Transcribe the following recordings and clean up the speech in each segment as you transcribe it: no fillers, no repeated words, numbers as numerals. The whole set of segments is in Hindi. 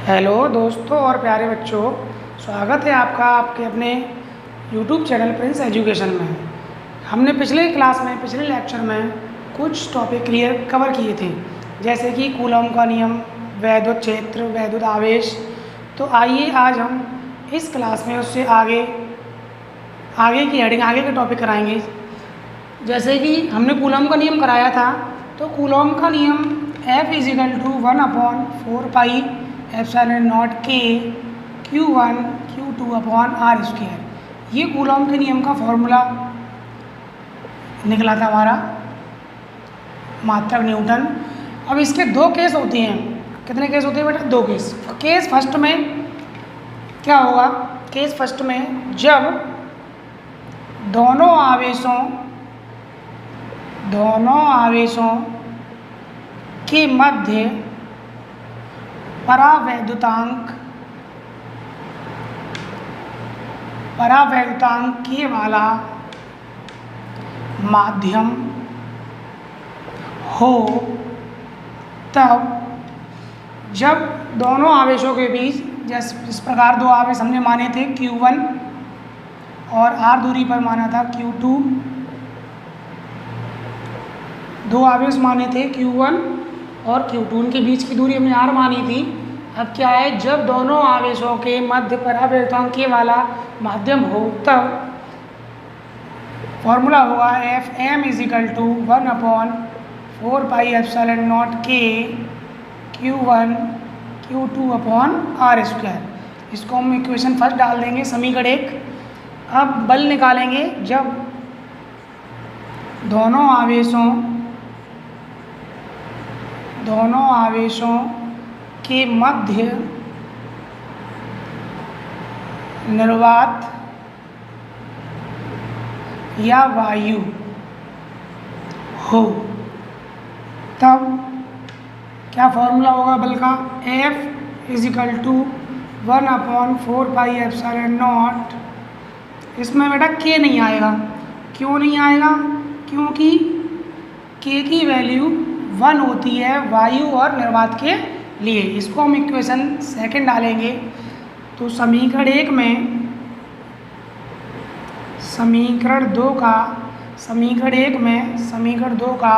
हेलो दोस्तों और प्यारे बच्चों, स्वागत है आपका आपके अपने यूट्यूब चैनल प्रिंस एजुकेशन में। हमने पिछले लेक्चर में कुछ टॉपिक कवर किए थे, जैसे कि कूलॉम का नियम, वैद्युत क्षेत्र, वैद्युत आवेश। तो आइए आज हम इस क्लास में उससे आगे के टॉपिक कराएंगे। जैसे कि हमने कूलॉम का नियम कराया था, तो कूलॉम का नियम F=1/4 एप्सिलॉन नॉट के Q1 Q2/r²। ये कूलॉम के नियम का फॉर्मूला निकला था हमारा मात्रक न्यूटन। अब इसके दो केस होते हैं। कितने केस होते हैं बेटा? दो केस। केस फर्स्ट में क्या होगा? केस फर्स्ट में जब दोनों आवेशों के मध्य परावैद्युतांक के वाला माध्यम हो, तब जब दोनों आवेशों के बीच, जैसे इस प्रकार दो आवेश हमने माने थे Q1 और r दूरी पर माना था Q2, दो आवेश माने थे Q1 और Q2, उनके बीच की दूरी हमने r मानी थी। अब क्या है? जब दोनों आवेशों के मध्य परावैद्युतांक के वाला माध्यम हो, तब फॉर्मूला होगा Fm=1/4πε0 k Q1 Q2/r²। इसको हम इक्वेशन फर्स्ट डाल देंगे, समीकरण 1। अब बल निकालेंगे जब दोनों आवेशों के मध्य निर्वात या वायु हो, तब क्या फॉर्मूला होगा बल का? F=1/4πε0। इसमें बेटा k नहीं आएगा। क्यों नहीं आएगा? क्योंकि k की वैल्यू 1 होती है वायु और निर्वात के लिए। इसको हम इक्वेशन सेकंड डालेंगे, तो समीकरण 2 का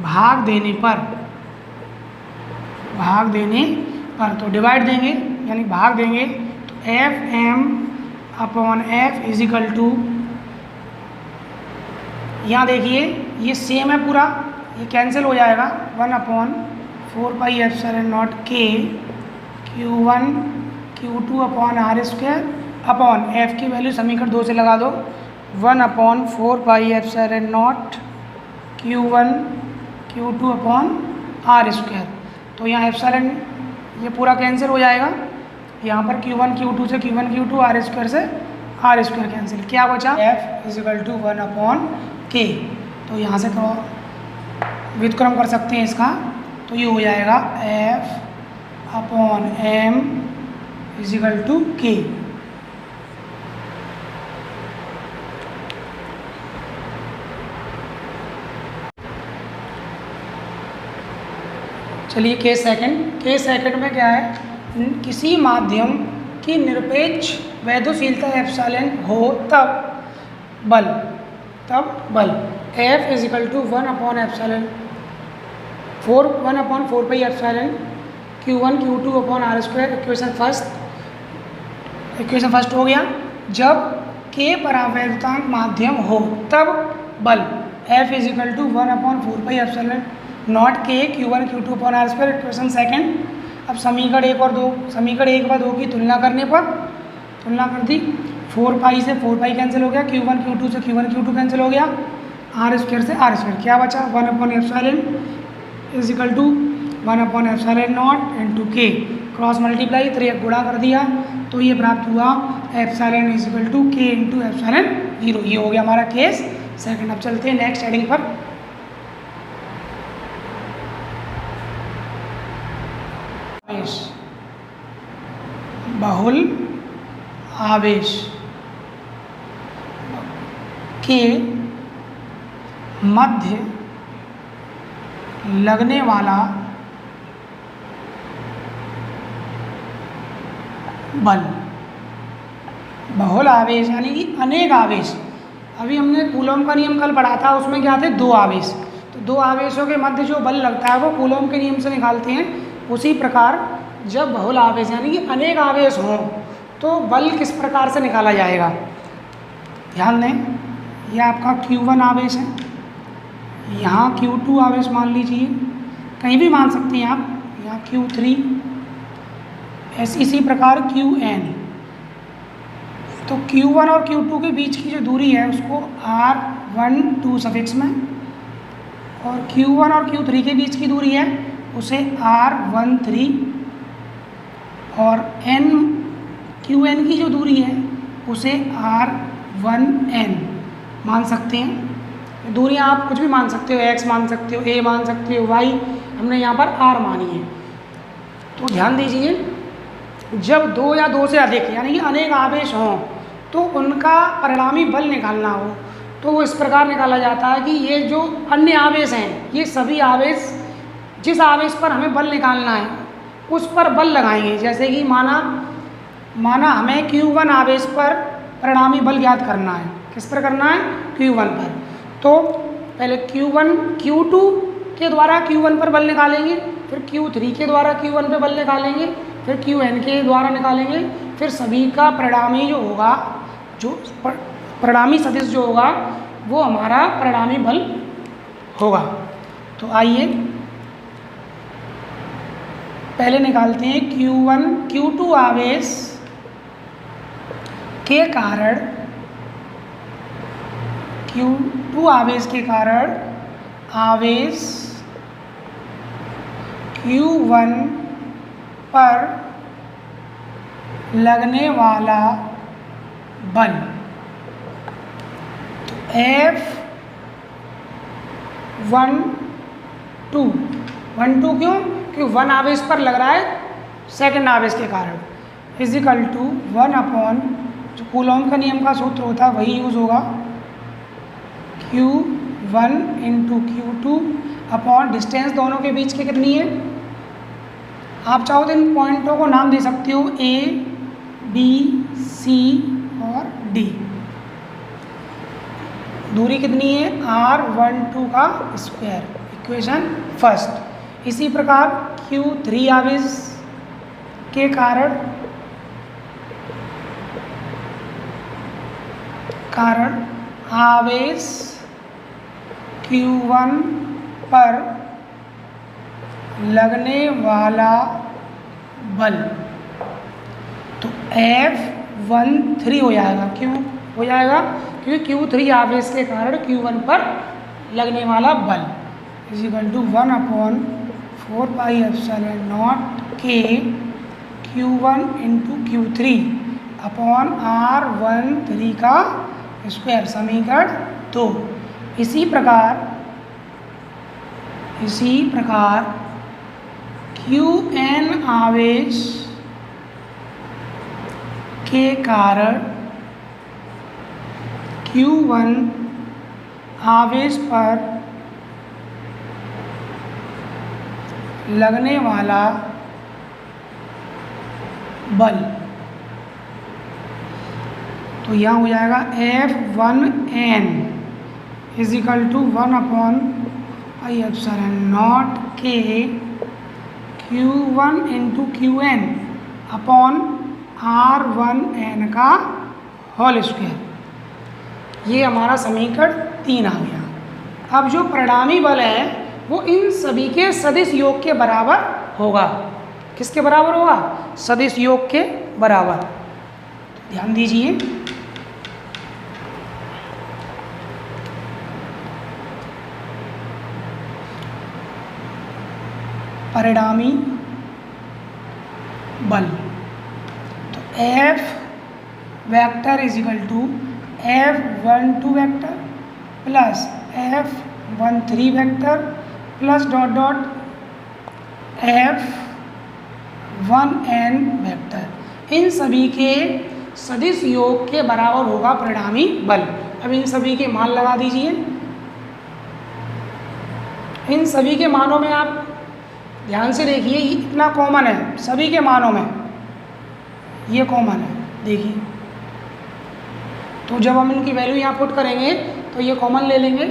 भाग देने पर तो डिवाइड देंगे, यानी भाग देंगे, तो Fm/F यहाँ देखिए ये सेम है पूरा, ये कैंसिल हो जाएगा। 1/4πε0 k Q1 Q2/r² upon F की वैल्यू समीकरण 2 से लगा दो, 1/4πε0 Q1 Q2/r²। तो यहाँ एप्सिलॉन ये पूरा कैंसिल हो जाएगा। यहाँ पर Q1 Q2 से Q1 Q2 r² से r² कैंसिल, क्या बचा? F=1/k। तो यहाँ से व्युत्क्रम कर सकते हैं इसका, तो ये हो जाएगा F/m=k। चलिए केस सेकंड में क्या है? किसी माध्यम की निरपेक्ष वैद्युशीलता एप्सिलॉन हो, तब बल F=1/4πε Q1 Q2/r²। Equation first हो गया। जब k परावैद्युतांक माध्यम हो, तब बल F=1/4πε0 k Q1 Q2/r²। Equation second. अब समीकरण 1 और 2 की तुलना कर दी। 4π से 4π कैंसिल हो गया, Q1 Q2 से Q1 Q2 कैंसिल हो गया, r² से r²। क्या बचा? 1/1/0 k क्रॉस मल्टीप्लाई 3 गुणा कर दिया, तो ये प्राप्त हुआ F=k × ε0। ये हो गया हमारा केस सेकंड। अब चलते हैं नेक्स्ट हेडिंग पर। बहुल आवेश के मध्य लगने वाला बल। बहुल आवेश यानी कि अनेक आवेश। अभी हमने कूलॉम का नियम कल पढ़ा था, उसमें क्या थे, दो आवेश। तो दो आवेशों के मध्य जो बल लगता है वो कूलॉम के नियम से निकालते हैं। उसी प्रकार जब बहुल आवेश यानी कि अनेक आवेश हों तो बल किस प्रकार से निकाला जाएगा। ध्यान दें, यह आपका Q1 आवेश है, यहाँ Q2 आवेश मान लीजिए, कहीं भी मान सकते हैं आप, यहाँ Q3, इसी प्रकार Qn। तो Q1 और Q2 के बीच की जो दूरी है उसको R12 सफिक्स में, और Q1 और Q3 के बीच की दूरी है उसे R13, और Qn की जो दूरी है उसे R1n मान सकते हैं। दूरियां आप कुछ भी मान सकते हो, x मान सकते हो, a मान सकते हो, y, हमने यहाँ पर r मानी है। तो ध्यान दीजिए, जब दो या दो से अधिक यानी कि अनेक आवेश हों तो उनका परिणामी बल निकालना हो तो वो इस प्रकार निकाला जाता है कि ये जो अन्य आवेश हैं, ये सभी आवेश जिस आवेश पर हमें बल निकालना है उस पर बल लगाएंगे। जैसे कि माना हमें Q1 आवेश पर परिणामी बल ज्ञात करना है। किस पर करना है? Q1 पर। तो पहले Q2 के द्वारा Q1 पर बल निकालेंगे, फिर Q3 के द्वारा Q1 पर बल निकालेंगे, फिर Qn के द्वारा निकालेंगे, फिर सभी का परिणामी जो होगा, जो परिणामी सदिश जो होगा वो हमारा परिणामी बल होगा। तो आइए पहले निकालते हैं Q2 आवेश के कारण, Q2 आवेश के कारण आवेश Q1 पर लगने वाला बल। तो F12 क्यों? क्योंकि 1 आवेश पर लग रहा है सेकंड आवेश के कारण, फिजिकल टू 1 अपॉन, जो कूलॉम का नियम का सूत्र होता है वही यूज़ होगा, Q1 into Q2 upon distance दोनों के बीच की कितनी है। आप चाहो तो इन पॉइंटों को नाम दे सकते हो A, B, C और D। दूरी कितनी है? R12 का स्क्वायर, इक्वेशन फर्स्ट। इसी प्रकार Q3 आवेश के कारण आवेश Q1 पर लगने वाला बल, तो F13 हो जाएगा। क्यों हो जाएगा? क्योंकि Q3 आवेश के कारण Q1 पर लगने वाला बल इजिकल टू 1 अपॉन 4πε0 के Q1 into Q3 upon R13 का स्क्वायर, समीकरण 2। इसी प्रकार Qn आवेश के कारण Q1 आवेश पर लगने वाला बल, तो यहाँ हो जाएगा F1n इजिकल टू 1 अपॉन πε0 के Q1 into Qn upon R1n का होल स्क्वायर। ये हमारा समीकरण 3 आ गया। अब जो परिणामी बल है वो इन सभी के सदिश योग के बराबर होगा। किसके बराबर होगा? सदिश योग के बराबर। तो ध्यान दीजिए, परिणामी बल, तो F vector is equal to F12 vector plus F13 vector plus dot dot F1n vector. इन सभी के सदिश योग के बराबर होगा परिणामी बल। अब इन सभी के मान लगा दीजिए। इन सभी के मानों में आप ध्यान से देखिए, इतना कॉमन है सभी के मानों में, ये कॉमन है, देखिए। तो जब हम इनकी वैल्यू यहाँ पुट करेंगे तो ये कॉमन ले लेंगे,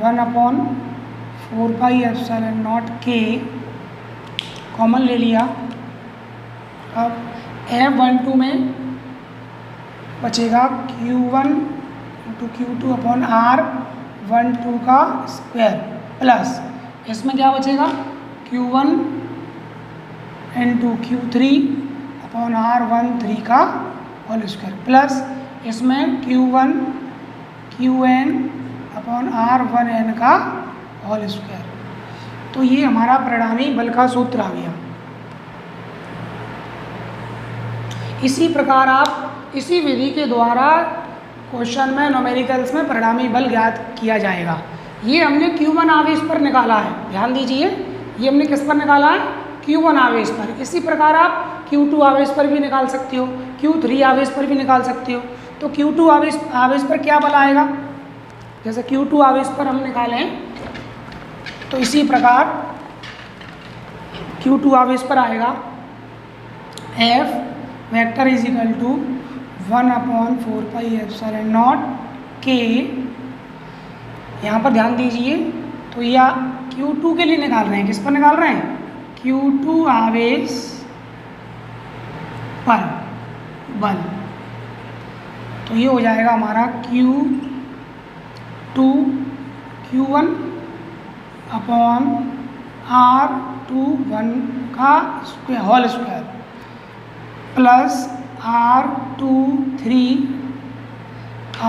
1/4πε0 कॉमन ले लिया। अब F12 में बचेगा Q1 × Q2/R12 का स्क्वायर प्लस इसमें क्या बचेगा Q1 × Q3/R13 का होल स्क्वायर प्लस इसमें Q1 QN/R1N का होल स्क्वायर। तो ये हमारा परिणामी बल का सूत्र आ गया। इसी प्रकार आप इसी विधि के द्वारा क्वेश्चन में न्यूमेरिकल्स में परिणामी बल ज्ञात किया जाएगा। ये हमने Q1 आवेश पर निकाला है, ध्यान दीजिए, ये हमने किस पर निकाला है, Q1 आवेश पर। इसी प्रकार आप Q2 आवेश पर भी निकाल सकते हो, Q3 आवेश पर भी निकाल सकते हो। तो Q2 आवेश पर क्या बल आएगा, जैसे Q2 आवेश पर हम निकालें तो इसी प्रकार Q2 आवेश पर आएगा F vector is equal to 1/4πε0 K। यहाँ पर ध्यान दीजिए, तो या Q2 के लिए निकाल रहे हैं, किस पर निकाल रहे हैं, Q2 आवेश पर बल। तो ये हो जाएगा हमारा Q2/R21 का whole square plus Q2 ×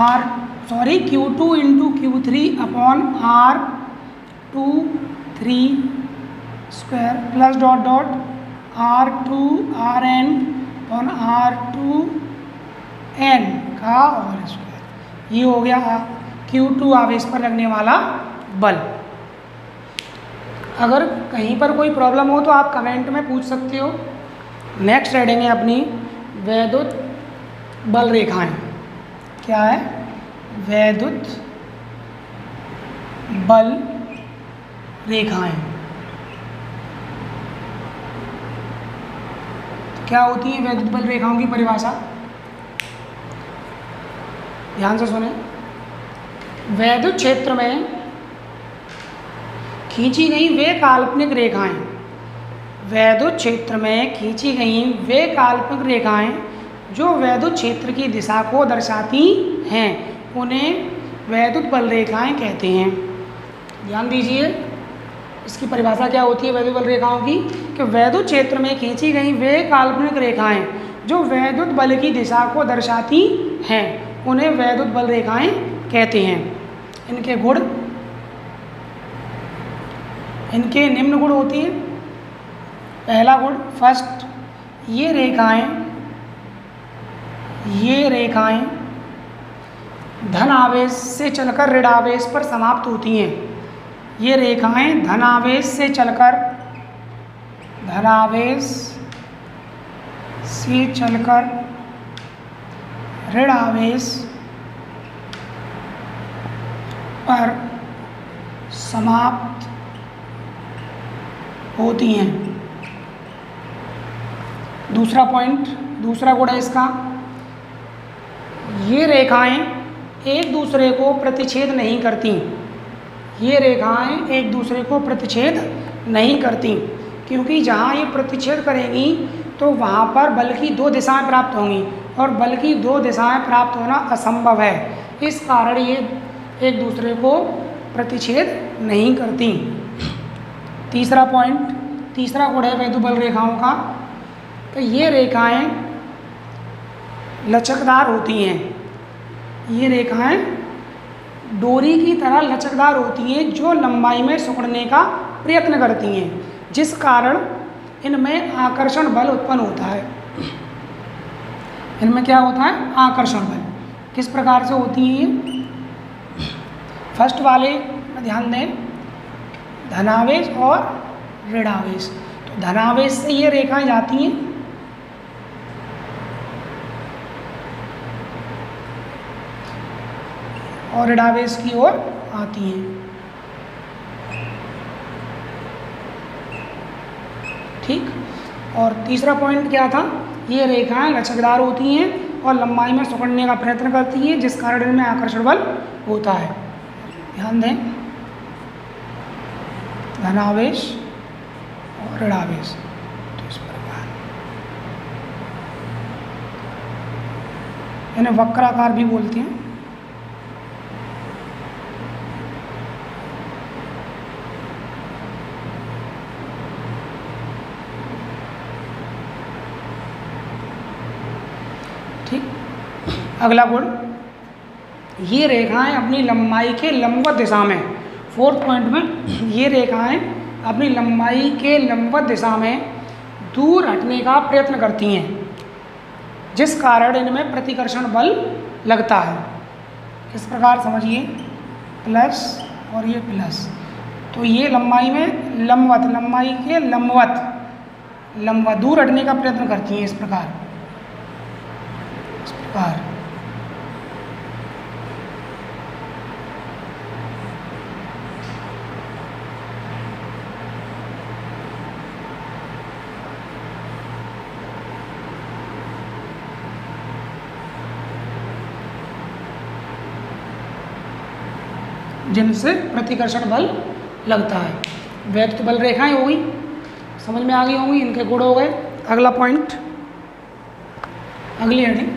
Q3/R23 square plus dot dot R2RN/R2N का होल स्क्वायर। ये हो गया Q2 आवेश पर लगने वाला बल। अगर कहीं पर कोई प्रॉब्लम हो तो आप कमेंट में पूछ सकते हो। नेक्स्ट रीडिंग है अपनी वैद्युत बल रेखाएं। क्या है, वैद्युत बल रेखाएं। क्या होती है वैद्युत बल रेखाओं की परिभाषा, ध्यान से सुने। वैद्युत क्षेत्र में खींची गई वे काल्पनिक रेखाएं, वैद्युत क्षेत्र में खींची गई वे काल्पनिक रेखाएं जो वैद्युत क्षेत्र की दिशा को दर्शाती हैं, उन्हें वैद्युत बल रेखाएं कहते हैं। ध्यान दीजिए, इसकी परिभाषा क्या होती है वैद्युत बल रेखाओं की, कि वैद्युत क्षेत्र में खींची गई वे काल्पनिक रेखाएं जो वैद्युत बल की दिशा को दर्शाती हैं, उन्हें वैद्युत बल रेखाएं कहते हैं। इनके गुण, इनके निम्न गुण होती है। पहला गुण, फर्स्ट, ये रेखाएं धन आवेश से चलकर ऋण आवेश पर समाप्त होती हैं। ये रेखाएं धन आवेश से चलकर ऋण आवेश पर समाप्त होती हैं। दूसरा पॉइंट, दूसरा गुण है इसका, ये रेखाएं एक दूसरे को प्रतिच्छेद नहीं करती। ये रेखाएं एक दूसरे को प्रतिच्छेद नहीं करती, क्योंकि जहाँ ये प्रतिच्छेद करेंगी तो वहाँ पर बल की दो दिशाएं प्राप्त होंगी, और बल की दो दिशाएं प्राप्त होना असंभव है। इस कारण ये एक दूसरे को प्रतिच्छेद नहीं करती। तीसरा पॉइंट, तीसरा गुण है वैद्युत बल रेखाओं का, कि ये रेखाएं लचकदार होती हैं। ये रेखाएं डोरी की तरह लचकदार होती हैं, जो लंबाई में सिकुड़ने का प्रयत्न करती हैं, जिस कारण इनमें आकर्षण बल उत्पन्न होता है। इनमें क्या होता है, आकर्षण बल। किस प्रकार से होती हैं ये, फर्स्ट वाले में ध्यान दें, धनावेश और ऋणावेश। तो धनावेश से ये रेखाएं जाती हैं और ऋणावेश की ओर आती हैं। ठीक, और तीसरा पॉइंट क्या था, ये रेखाएं लचकदार होती हैं और लंबाई में सिकुड़ने का प्रयत्न करती हैं, जिस कारण इनमें आकर्षण बल होता है। ध्यान दें, धनावेश और ऋणावेश। तो इस प्रकार इन्हें वक्राकार भी बोलते हैं। ठीक, अगला गुण, ये रेखाएं अपनी लंबाई के लंबवत दिशा में, फोर्थ पॉइंट में, ये रेखाएं अपनी लंबाई के लंबवत दिशा में दूर हटने का प्रयत्न करती हैं, जिस कारण इनमें प्रतिकर्षण बल लगता है। किस प्रकार समझिए, प्लस और ये प्लस, तो ये लंबाई में लंबवत, लंबाई के लंबवत दूर हटने का प्रयत्न करती हैं, इस प्रकार जिनसे प्रतिकर्षण बल लगता है। वैद्युत बल रेखाएं हो गई, समझ में आ गई होंगी, इनके गुण हो गए। अगला पॉइंट, अगली हेडिंग,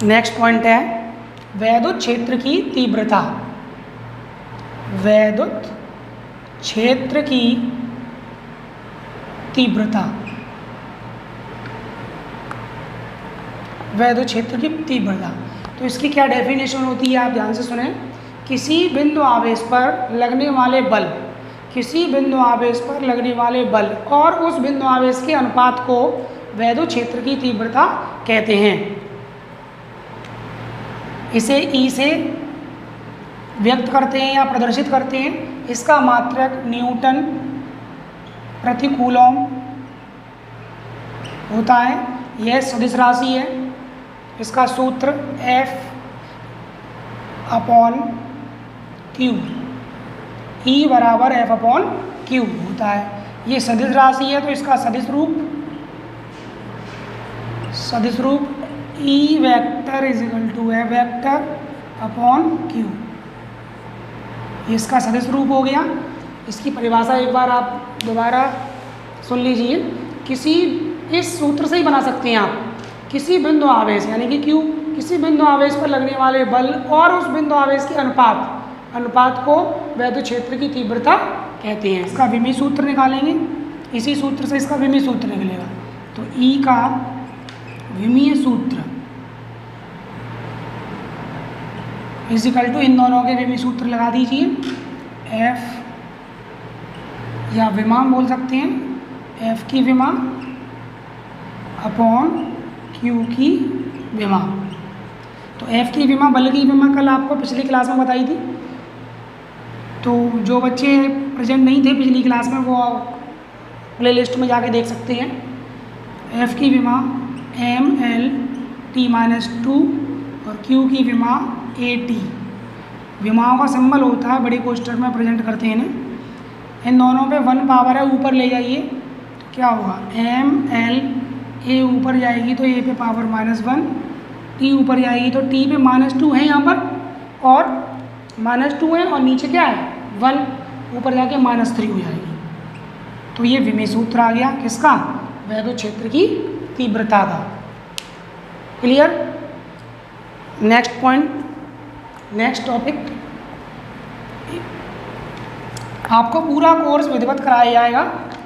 नेक्स्ट पॉइंट है वैद्युत क्षेत्र की तीव्रता। वैद्युत क्षेत्र की तीव्रता, वैद्युत क्षेत्र की तीव्रता, तो इसकी क्या डेफिनेशन होती है, आप ध्यान से सुने। किसी बिंदु आवेश पर लगने वाले बल, किसी बिंदु आवेश पर लगने वाले बल और उस बिंदु आवेश के अनुपात को वैद्युत क्षेत्र की तीव्रता कहते हैं। इसे ई से व्यक्त करते हैं या प्रदर्शित करते हैं। इसका मात्रक न्यूटन प्रति कूलम होता है। यह सदिश राशि है। इसका सूत्र F अपॉन क्यू, E बराबर F अपॉन क्यू होता है। ये सदिश राशि है तो इसका सदिश रूप E vector is equal to F vector upon Q, इसका सदिश रूप हो गया। इसकी परिभाषा एक बार आप दोबारा सुन लीजिए। इस सूत्र से ही बना सकते हैं आप। किसी बिंदु आवेश यानी कि Q, किसी बिंदु आवेश पर लगने वाले बल और उस बिंदु आवेश के अनुपात को वैद्युत क्षेत्र की तीव्रता कहते हैं। इसका विमीय सूत्र निकालेंगे, इसी सूत्र से इसका विमीय सूत्र निकलेगा। तो E का विमीय सूत्र इजिकल टू, इन दोनों के विमीय सूत्र लगा दीजिए। F या विमा बोल सकते हैं, F की विमा अपॉन Q की विमा। तो F की विमा, बल की विमा कल आपको पिछली क्लास में बताई थी। तो जो बच्चे प्रेजेंट नहीं थे पिछली क्लास में वो प्ले लिस्ट में जाके देख सकते हैं। F की विमा mL/T-2 और Q की विमा AT। विमाओं का सिंबल होता है, बड़ी कोष्ठक में प्रेजेंट करते हैं इन्हें। इन दोनों पे 1 पावर है, ऊपर ले जाइए तो क्या होगा, mL, A ऊपर जाएगी तो A पे पावर -1, T ऊपर जाएगी तो T पे -2 है यहाँ पर, और -2 है और नीचे क्या है 1, ऊपर जाके -3 हो जाएगी। तो ये विमीय सूत्र आ गया किसका, वैद्युत क्षेत्र की तीव्रता का। Clear. Next point, next topic, आपको पूरा कोर्स विधिवत कराया जाएगा,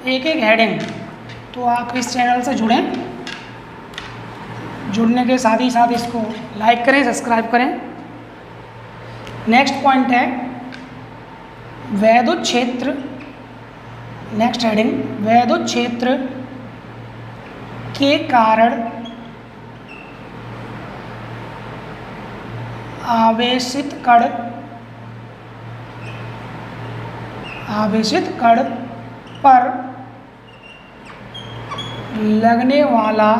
एक एक हेडिंग। तो आप इस चैनल से जुड़ें, जुड़ने के साथ ही साथ इसको लाइक करें, सब्सक्राइब करें। नेक्स्ट पॉइंट है वैद्युत क्षेत्र, नेक्स्ट हेडिंग, वैद्युत क्षेत्र के कारण आवेशित कण पर लगने वाला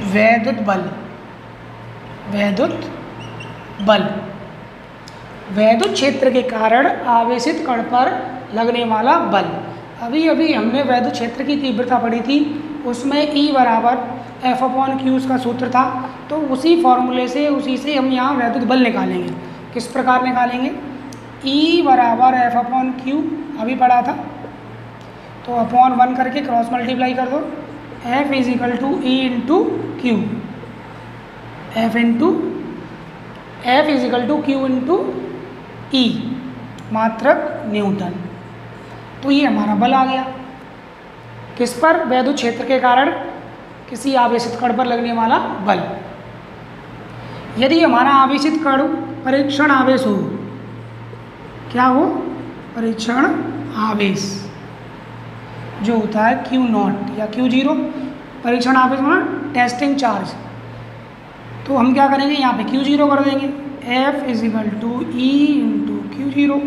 वैद्युत बल, वैद्युत बल, वैद्युत क्षेत्र के कारण आवेशित कण पर लगने वाला बल। अभी अभी हमने वैद्युत क्षेत्र की तीव्रता पढ़ी थी, उसमें E बराबर F/Q उसका सूत्र था। तो उसी फॉर्मूले से, उसी से हम यहाँ वैद्युत बल निकालेंगे। किस प्रकार निकालेंगे? E बराबर F/Q अभी पढ़ा था, तो अपॉन 1 करके क्रॉस मल्टीप्लाई कर दो। F = E × Q, F = Q × E मात्रक न्यूटन। तो ये हमारा बल आ गया। किस पर? वैद्युत क्षेत्र के कारण किसी आवेशित कण पर लगने वाला बल। यदि हमारा आवेशित कण परीक्षण आवेश हो, क्या हो? परीक्षण आवेश जो होता है Q0 या Q0, परीक्षण आवेश होना टेस्टिंग चार्ज। तो हम क्या करेंगे? यहाँ पे Q0 कर देंगे। F = E × Q0।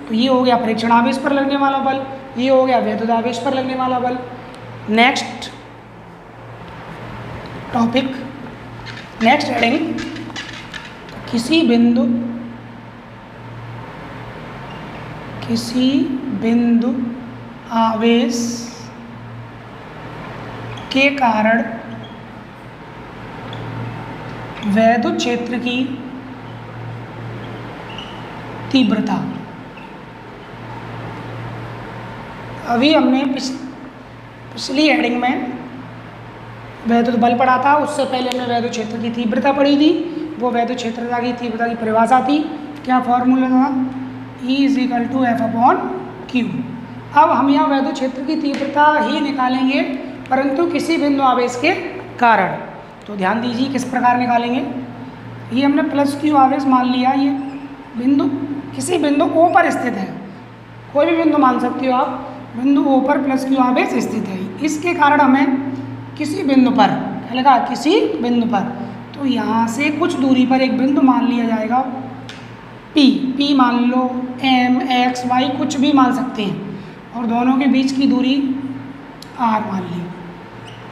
तो ये हो गया परीक्षण आवेश पर लगने वाला बल, ये हो गया वैद्युत आवेश पर लगने वाला बल। नेक्स्ट टॉपिक, नेक्स्ट हेडिंग, किसी बिंदु आवेश के कारण वैद्युत क्षेत्र की तीव्रता। अभी हमने पिछली हेडिंग में वैद्युत बल पढ़ा था, उससे पहले हमने वैद्युत क्षेत्र की तीव्रता पढ़ी थी। वो वैद्युत क्षेत्रता की तीव्रता की परिभाषा थी, क्या फॉर्मूला था? E = F/Q। अब हम यहाँ वैद्युत क्षेत्र की तीव्रता ही निकालेंगे, परंतु किसी बिंदु आवेश के कारण। तो ध्यान दीजिए किस प्रकार निकालेंगे। ये हमने +Q आवेश मान लिया, ये बिंदु किसी बिंदु O पर स्थित है, कोई भी बिंदु मान सकते हो आप। बिंदु O पर +Q आवेश स्थित है, इसके कारण हमें किसी बिंदु पर, क्या लगा? किसी बिंदु पर। तो यहाँ से कुछ दूरी पर एक बिंदु मान लिया जाएगा P मान लो, M, X, Y कुछ भी मान सकते हैं, और दोनों के बीच की दूरी R मान ली।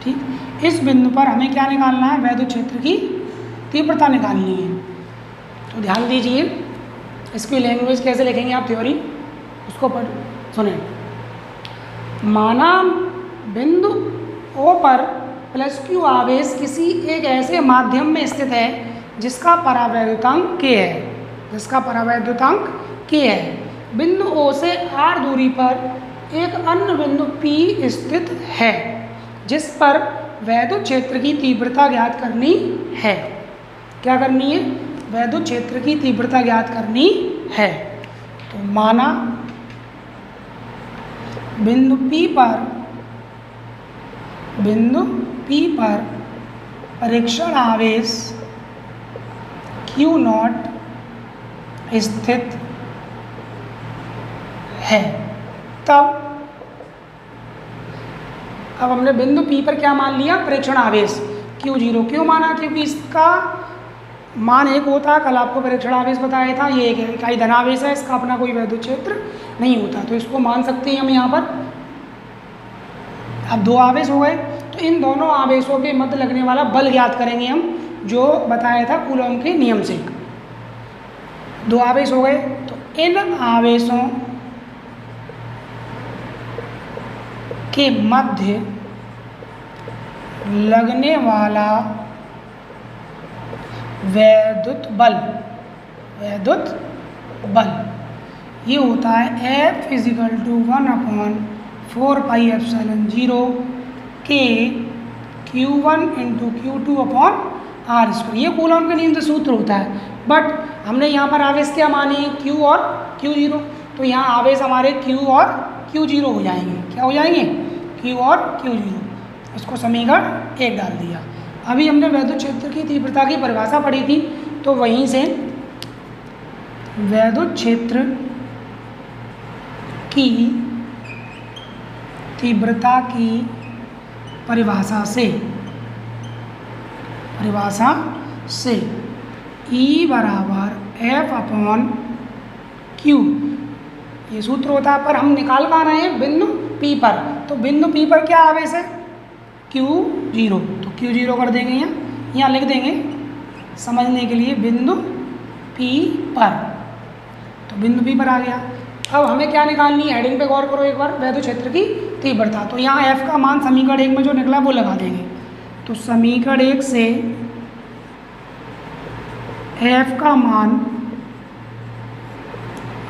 ठीक, इस बिंदु पर हमें क्या निकालना है? वैद्युत क्षेत्र की तीव्रता निकालनी है। तो ध्यान दीजिए, इसकी लैंग्वेज कैसे लिखेंगे आप, थ्योरी उसको पढ़ सुने। माना बिंदु O पर +Q आवेश किसी एक ऐसे माध्यम में स्थित है जिसका परावैद्युतांक K है, जिसका परावैद्युतांक K है। बिंदु O से R दूरी पर एक अन्य बिंदु P स्थित है जिस पर वैद्युत क्षेत्र की तीव्रता ज्ञात करनी है। क्या करनी है? वैद्युत क्षेत्र की तीव्रता ज्ञात करनी है। तो माना बिंदु P पर परीक्षण आवेश Q0 स्थित है, तब अब हमने बिंदु P पर क्या मान लिया? परीक्षण आवेश Q0। क्यों माना? क्योंकि इसका मान 1 होता है, कल आपको परीक्षण आवेश बताया था, ये एक इकाई धनावेश है, इसका अपना कोई वैद्युत क्षेत्र नहीं होता, तो इसको मान सकते हैं हम यहाँ पर। अब 2 आवेश हो गए, तो इन दोनों आवेशों के मध्य लगने वाला बल ज्ञात करेंगे हम, जो बताया था कूलॉम के नियम से। 2 आवेश हो गए, तो इन आवेशों के मध्य लगने वाला वैद्युत बल ये होता है F = 1/4πε0 K Q1 × Q2/R²। ये कूलॉम के नियम से सूत्र होता है, बट हमने यहाँ पर आवेश क्या माने? Q और Q0। तो यहाँ आवेश हमारे Q और Q0 हो जाएंगे। क्या हो जाएंगे? Q और Q0। इसको समीकरण 1 डाल दिया। अभी हमने वैद्युत क्षेत्र की तीव्रता की परिभाषा पढ़ी थी, तो वहीं से वैद्युत क्षेत्र की तीव्रता की परिभाषा से E = F/Q ये सूत्र होता है, पर हम निकाल रहे हैं बिंदु P पर। तो बिंदु P पर क्या आवेश है? Q0। तो Q0 कर देंगे यहाँ लिख देंगे समझने के लिए बिंदु P पर। तो बिंदु P पर आ गया। अब हमें क्या निकालनी है, हेडिंग पे गौर करो एक बार, वैद्युत क्षेत्र की तीव्रता। तो यहाँ F का मान समीकरण 1 में जो निकला वो लगा देंगे। तो समीकरण 1 से F का मान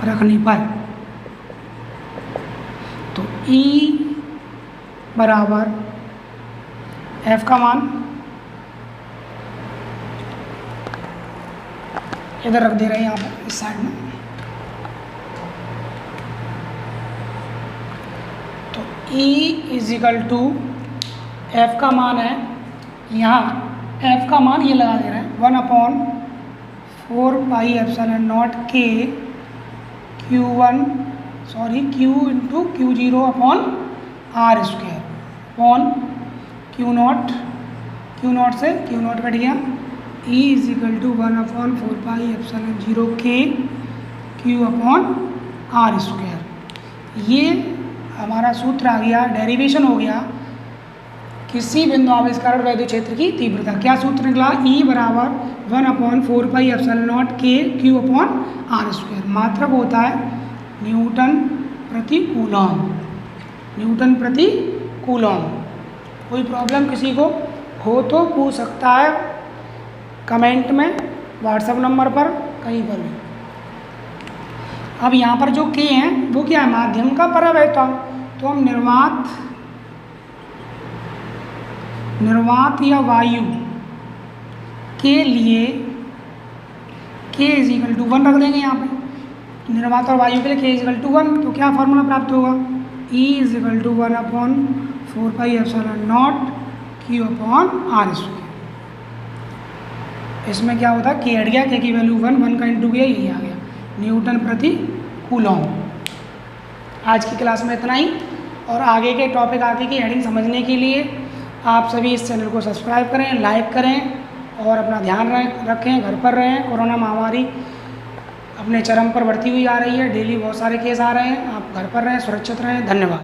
रखने पर तो E बराबर F का मान इधर रख दे रहे हैं, यहाँ पर इस साइड में। तो E इजिकल टू F का मान है, यहाँ F का मान ये लगा दे रहे हैं 1/4 pi epsilon naught K Q into Q0 upon R square upon Q0 से Q0 कट गया। E equal to 1/4 pi epsilon 0 K Q upon R square. ये हमारा सूत्र आ गया, डेरिवेशन हो गया किसी बिंदु आविष्कार वैद्युत क्षेत्र की तीव्रता। क्या सूत्र निकला, E बराबर 1/4 pi epsilon naught K Q upon R square. मात्रक होता है न्यूटन प्रति कूलॉम। कोई प्रॉब्लम किसी को हो तो पूछ सकता है कमेंट में, व्हाट्सएप नंबर पर, कहीं पर भी। अब यहाँ पर जो K है वो क्या है, माध्यम का परावर्तन। तो हम निर्वात या वायु के लिए K इजिकल टू 1 रख देंगे यहाँ पे। निर्वात और वायु के लिए K इजिकल टू 1। तो क्या फॉर्मूला प्राप्त होगा, E equal to 1/4 pi epsilon naught Q upon R square. इसमें क्या होता है, K हट गया, K की वैल्यू 1 का इंटू गया, यही आ गया न्यूटन प्रति कूलॉम। आज की क्लास में इतना ही, और आगे के टॉपिक, आगे की हेडिंग समझने के लिए आप सभी इस चैनल को सब्सक्राइब करें, लाइक करें और अपना ध्यान रखें, घर पर रहें। कोरोना महामारी अपने चरम पर बढ़ती हुई आ रही है, डेली बहुत सारे केस आ रहे हैं। आप घर पर रहें, सुरक्षित रहें। धन्यवाद।